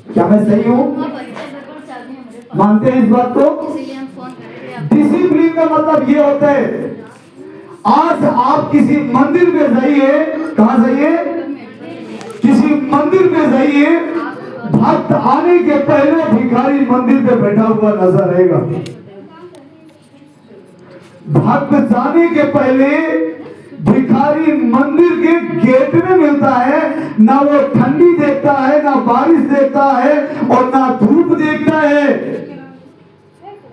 क्या मैं सही हूँ? मानते हैं इस बात को? डिसिप्लिन का मतलब ये होता है, आज आप किसी मंदिर में जाइए, कहां जाइए? किसी मंदिर में जाइए, भक्त आने के पहले भिखारी मंदिर पे बैठा हुआ नजर आएगा। भक्त जाने के पहले भिखारी मंदिर के गेट में मिलता है। ना वो ठंडी देखता है, ना बारिश देखता है, और ना धूप देखता है।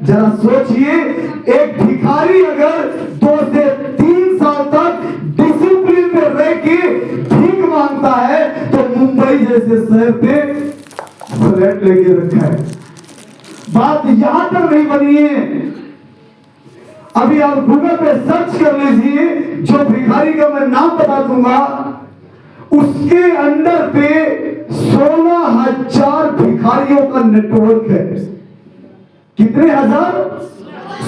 जरा सोचिए, एक भिखारी अगर 2 से 3 साल तक डिसिप्लिन में रह के भीख मांगता है, तो मुंबई जैसे शहर पे फ्लैट लेके रखा है। बात यहां तक नहीं बनी है। अभी आप गूगल पे सर्च कर लीजिए, जो भिखारी का मैं नाम बता दूंगा, उसके अंडर पे 16,000 भिखारियों का नेटवर्क है। कितने हजार?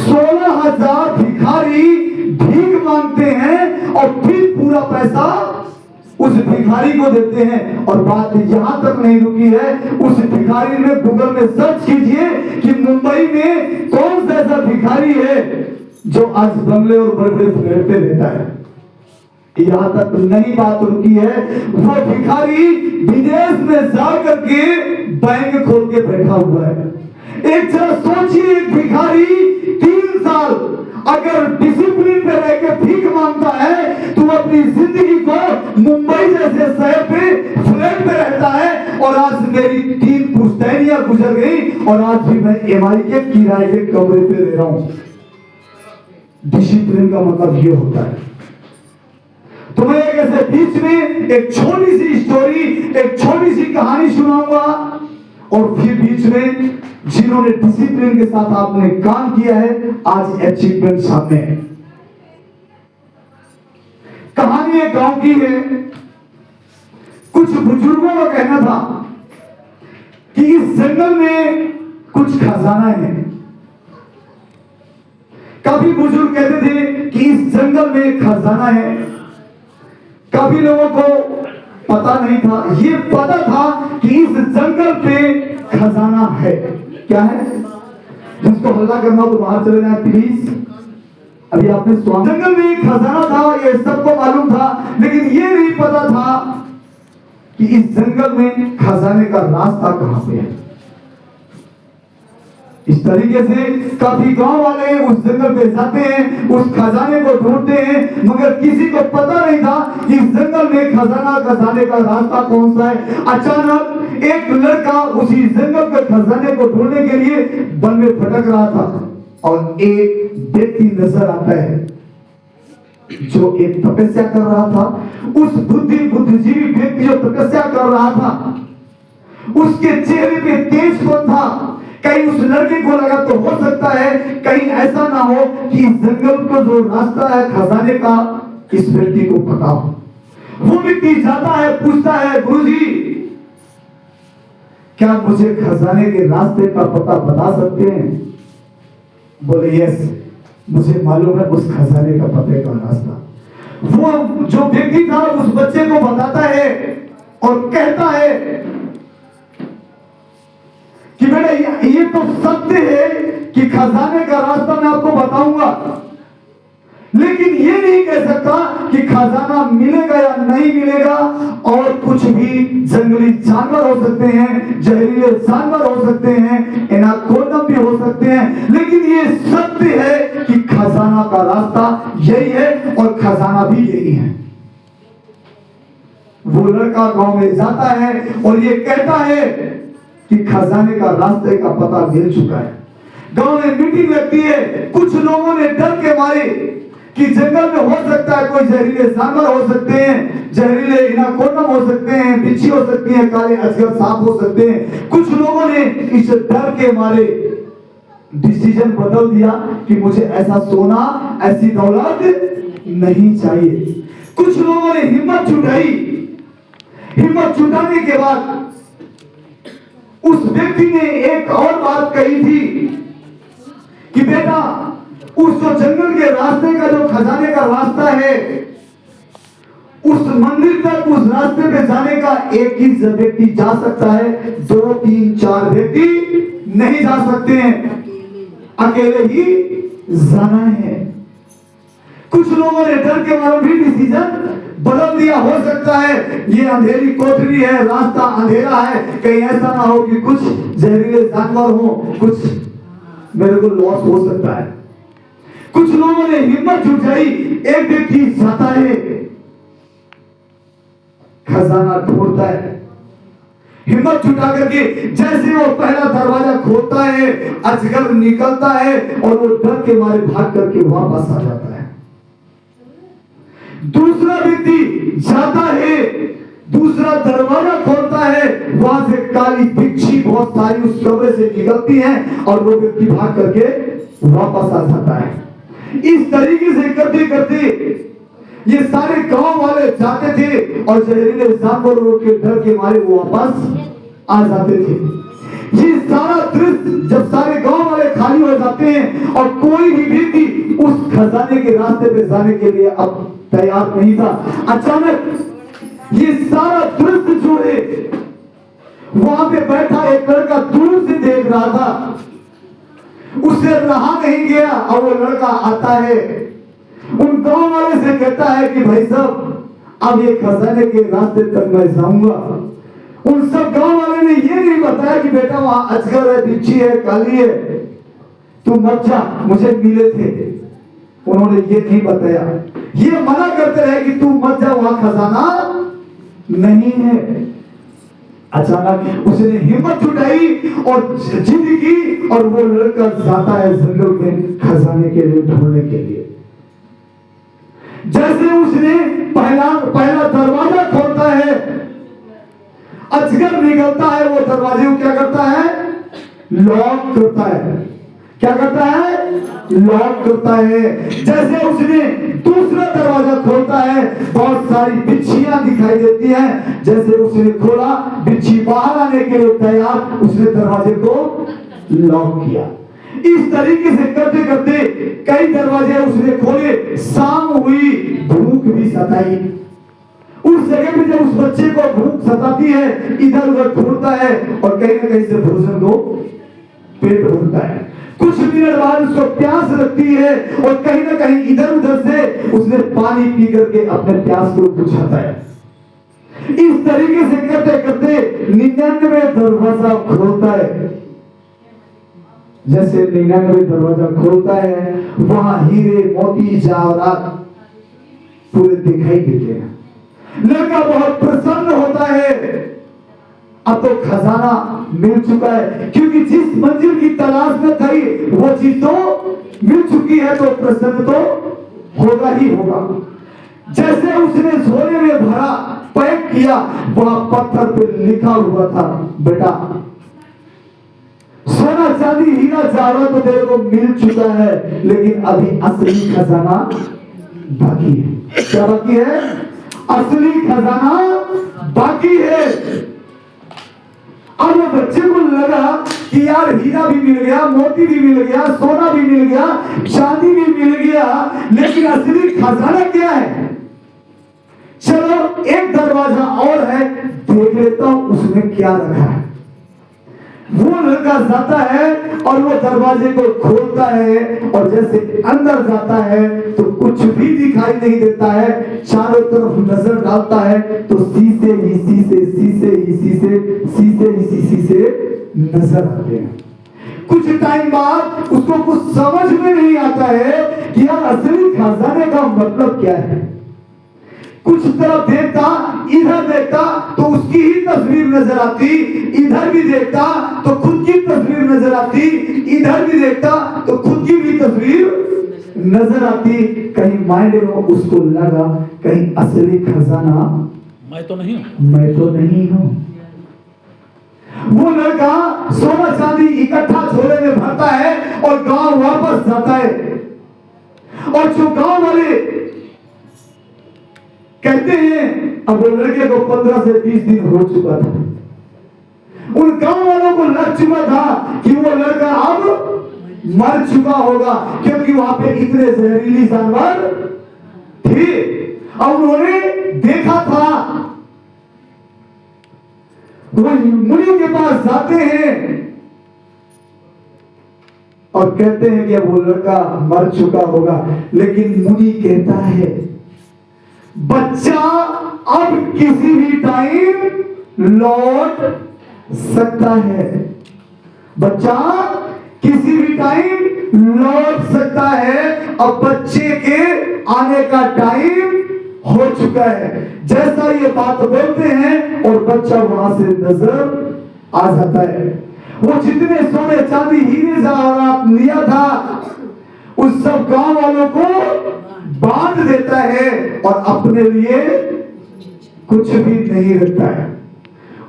16,000 भिखारी भीख मांगते हैं और फिर पूरा पैसा उस भिखारी को देते हैं। और बात यहां तक नहीं रुकी है, उस भिखारी ने गूगल में सर्च कीजिए कि मुंबई में कौन सा ऐसा भिखारी है जो आज बंगले और बड़े बड़े फ्लैट पे रहता है। यहां तक नहीं बात रुकी है, वो भिखारी विदेश में जा करके बैंक खोल के बैठा हुआ है। एक जरा सोचिए, एक भिखारी 3 साल अगर डिसिप्लिन पे रह के भीख मांगता है, तो अपनी जिंदगी को मुंबई जैसे शहर पे फ्लैट पे रहता है। और आज मेरी 3 पुश्तैनियां गुजर गई और आज भी मैं एमआई के किराए के कमरे पे रह रहा हूं। डिसिप्लिन का मतलब ये होता है। तो मैं एक ऐसे बीच में एक छोटी सी स्टोरी, एक छोटी सी कहानी सुनाऊंगा, और फिर बीच में जिन्होंने डिसिप्लिन के साथ आपने काम किया है, आज अचीवमेंट सामने है। कहानी एक गांव की है। कुछ बुजुर्गों का कहना था कि इस जंगल में कुछ खजाना है। काफी बुजुर्ग कहते थे कि इस जंगल में खजाना है। काफी लोगों को पता नहीं था। ये पता था कि इस जंगल पे खजाना है। क्या है? जिसको हल्ला करना हो तो बाहर चले जाए प्लीज। अभी आपने सुना, जंगल में एक खजाना था, ये सबको मालूम था, लेकिन ये नहीं पता था कि इस जंगल में खजाने का रास्ता कहां पे है। इस तरीके से काफी गांव वाले उस जंगल पे जाते हैं, उस खजाने को ढूंढते हैं, मगर किसी को पता नहीं था कि इस जंगल में खजाने का रास्ता कौन सा है। अचानक एक लड़का उसी जंगल के खजाने को ढूंढने के लिए वन में भटक रहा था, और एक व्यक्ति नजर आता है जो एक तपस्या कर रहा था। उस बुद्धिजीवी व्यक्ति जो तपस्या कर रहा था, उसके चेहरे पे तेजपन था। कहीं उस लड़के को लगा तो हो सकता है कहीं ऐसा ना हो कि इस जंगल का जो रास्ता है खजाने का, इस व्यक्ति को पता हो। वो व्यक्ति जाता है, पूछता है, गुरुजी क्या मुझे खजाने के रास्ते का पता बता सकते हैं? बोले यस, मुझे मालूम है उस खजाने का पते का रास्ता। वो जो व्यक्ति था उस बच्चे को बताता है और कहता है कि बेटा ये तो सत्य है कि खजाने का रास्ता मैं आपको बताऊंगा, लेकिन ये नहीं कह सकता कि खजाना मिलेगा या नहीं मिलेगा। और कुछ भी जंगली जानवर हो सकते हैं, जहरीले जानवर हो सकते हैं, एनाकोंडा भी हो सकते हैं, लेकिन ये सत्य है कि खजाना का रास्ता यही है और खजाना भी यही है। वो लड़का गांव में जाता है और ये कहता है कि खजाने का रास्ते का पता मिल चुका है। गांव में मीटिंग लगती है। कुछ लोगों ने डर के मारे कि जंगल में हो सकता है कोई जहरीले जानवर हो सकते हैं, जहरीले एनाकोंडा हो सकते हैं, बिच्छी हो सकती है, काले अजगर सांप हो सकते हैं। कुछ लोगों ने इस डर के मारे डिसीजन बदल दिया कि मुझे ऐसा सोना, ऐसी दौलत नहीं चाहिए। कुछ लोगों ने हिम्मत जुटाई। हिम्मत जुटाने के बाद उस व्यक्ति ने एक और बात कही थी कि बेटा उस जो जंगल के रास्ते का जो खजाने का रास्ता है, उस मंदिर तक, उस रास्ते पे जाने का एक ही व्यक्ति जा सकता है, 2, 3, 4 व्यक्ति नहीं जा सकते हैं, अकेले ही जाना है। कुछ लोगों ने डर के मारे भी डिसीजन बदल दिया। हो सकता है ये अंधेरी कोठरी है, रास्ता अंधेरा है, कहीं ऐसा ना हो कि कुछ जहरीले जानवर हो, कुछ मेरे को लॉस हो सकता है। कुछ लोगों ने हिम्मत जुटाई, एक व्यक्ति जाता है, खजाना ढूंढता है, हिम्मत जुटा करके जैसे वो पहला दरवाजा खोलता है, अजगर निकलता है और वो डर के मारे भाग करके वापस आ जाता है। दूसरा व्यक्ति जाता है, दूसरा दरवाजा खोलता है, वहां से काली बिच्छी बहुत सारी उस कमरे से निकलती है और वो व्यक्ति भाग करके वापस आ जाता है। इस तरीके से करते करते ये सारे गांव वाले जाते थे और जहरीले जानवरों के डर के मारे वो वापस आ जाते थे। ये सारा दृश्य जब सारे गांव वाले खाली हो जाते हैं और कोई भी व्यक्ति उस खजाने के रास्ते पे जाने के लिए अब तैयार नहीं था, अचानक ये सारा दृश्य जो है, वहां पे बैठा एक लड़का दूर से देख रहा था, उसे रहा नहीं गया और वो लड़का आता है, उन गांव वाले से कहता है कि भाई साहब अब ये खजाने के रास्ते तक मैं जाऊंगा। उन सब गांव वाले ने ये नहीं बताया कि बेटा वहां अजगर है, बिच्छी है, काली है, तू मत जा, मुझे मिले थे, उन्होंने ये नहीं बताया। ये मना करते रहे कि तू मत जा, वहां खजाना नहीं है। अचानक उसने हिम्मत जुटाई और जिद की और वो लड़का जाता है जंगल में खजाने के लिए ढूंढने के लिए। जैसे उसने पहला दरवाजा खोलता है, अजगर निकलता है, वो दरवाजे को क्या करता है, लॉक करता है। क्या करता है, लॉक करता है। जैसे उसने दूसरा दरवाजा खोलता है, बहुत सारी बिच्छियां दिखाई देती हैं। जैसे उसने खोला, बिच्छी बाहर आने के लिए तैयार, उसने दरवाजे को लॉक किया। इस तरीके से करते करते कई दरवाजे उसने खोले, शाम हुई, भूख भी सताई। उस जगह पे जब उस बच्चे को भूख सताती है, इधर उधर ढूंढता है और कहीं ना कहीं से भोजन को पेट भरता है। कुछ मिनट बाद उसको प्यास लगती है और कहीं ना कहीं इधर उधर से उसने पानी पी करके अपने प्यास को बुझाता है। इस तरीके से करते करते 99 दरवाजा खोलता है। जैसे 99 दरवाजा खोलता है, वहां हीरे, मोती, जवाहरात पूरे दिखाई देते हैं। लड़का बहुत प्रसन्न होता है, अब तो खजाना मिल चुका है, क्योंकि जिस मंजिल की तलाश में थी वो चीज तो मिल चुकी है, तो प्रसन्न तो होगा ही होगा। जैसे उसने झोले में भरा, पैक किया, वहां पत्थर पे लिखा हुआ था, बेटा सोना चांदी हीरा जवाहरात तो तेरे को मिल चुका है, लेकिन अभी असली खजाना बाकी है। क्या बाकी है? असली खजाना बाकी है। अब वो बच्चे को लगा कि यार हीरा भी मिल गया, मोती भी मिल गया, सोना भी मिल गया, चांदी भी मिल गया, लेकिन असली खजाना क्या है? चलो एक दरवाजा और है, देख लेता हूं उसमें क्या रखा है। वो लड़का जाता है और वो दरवाजे को खोलता है और जैसे अंदर जाता है तो कुछ भी दिखाई नहीं देता है। चारों तरफ नजर डालता है तो शीशे ही शीशे, शीशे ही शीशे, शीशे ही शीशे नजर आते हैं। कुछ टाइम बाद उसको कुछ समझ में नहीं आता है कि यार असली खजाने का मतलब क्या है। कुछ तरफ देखता, इधर देखता तो उसकी ही तस्वीर नजर आती, इधर भी देखता तो खुद की तस्वीर नजर आती, इधर भी देखता तो खुद की भी तस्वीर नजर आती। कहीं माइंड में उसको लगा कहीं असली खजाना मैं तो नहीं हूं, मैं तो नहीं हूं। वो लड़का सोना चांदी इकट्ठा झोले में भरता है और गांव वापस जाता है। और जो गांव वाले कहते हैं, अब वो लड़के को 15 से 20 दिन हो चुका था, उन गांव वालों को लग चुका था कि वो लड़का अब मर चुका होगा, क्योंकि वहां पे इतने जहरीली जानवर थे। और उन्होंने देखा था। वो मुनि के पास जाते हैं और कहते हैं कि वो लड़का मर चुका होगा, लेकिन मुनि कहता है बच्चा अब किसी भी टाइम लौट सकता है, बच्चा किसी भी टाइम लौट सकता है। अब बच्चे के आने का टाइम हो चुका है। जैसा ये बात बोलते हैं और बच्चा वहां से नजर आ जाता है। वो जितने सोने चांदी हीरे जवाहरात लिया था उस सब गांव वालों को बांट देता है और अपने लिए कुछ भी नहीं रखता है।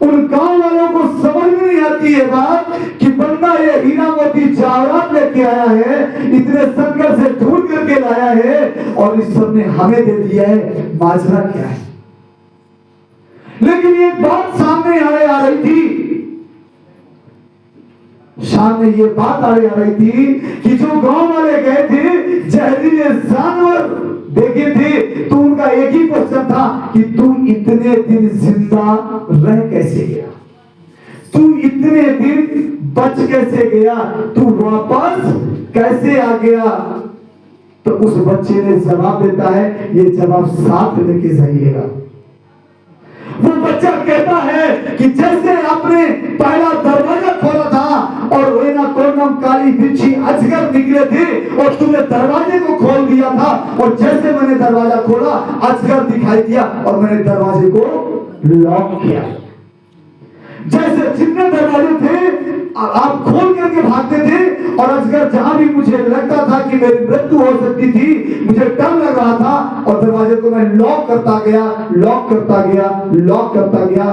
उन गांव वालों को समझ में नहीं आती है बात कि बंदा ये हीरा मोती जवाहरात लेके आया है, इतने संघर्ष से ढूंढ करके लाया है और इस सब ने हमें दे दिया है, माजरा क्या है। लेकिन एक बात सामने आ रही थी, सामने ये बात आ रही थी कि जो गांव वाले गए थे जहरीले जानवर देखे थे, तो उनका एक ही क्वेश्चन था कि तू इतने दिन जिंदा रह कैसे गया, तू इतने दिन बच कैसे गया, तू वापस कैसे आ गया। तो उस बच्चे ने जवाब देता है, ये जवाब साथ लेके जाइएगा। वो बच्चा कहता है कि जैसे आपने पहला दरवाजा खोला था और वेना कोनम काली बिच्छी अजगर निकले थे और तुमने दरवाजे को खोल दिया था, और जैसे मैंने दरवाजा खोला अजगर दिखाई दिया और मैंने दरवाजे को लॉक किया। जैसे जितने दरवाजे थे आप खोल करके भागते थे और अजगर जहां भी मुझे लगता था कि मेरी मृत्यु हो सकती थी, मुझे डर लग रहा था और दरवाजे को मैं लॉक करता गया, लॉक करता गया, लॉक करता गया।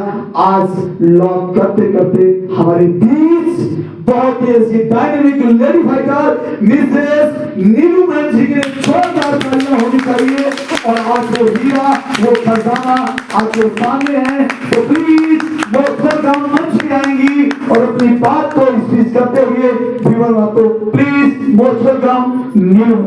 आज लॉक करते करते हमारे बीच बहुत ही ऐसी डायनेमिक लेडी फाइटर मिसेस नीलू मैम जी के जोरदार तालियां होनी चाहिए। और आज वो हीरा, वो खजाना आपके सामने है, तो प्लीज वो प्रोग्राम मंच पे आएंगी और अपनी बात को स्पीच करते हुए प्लीज मोस्ट वेलकम नीलू।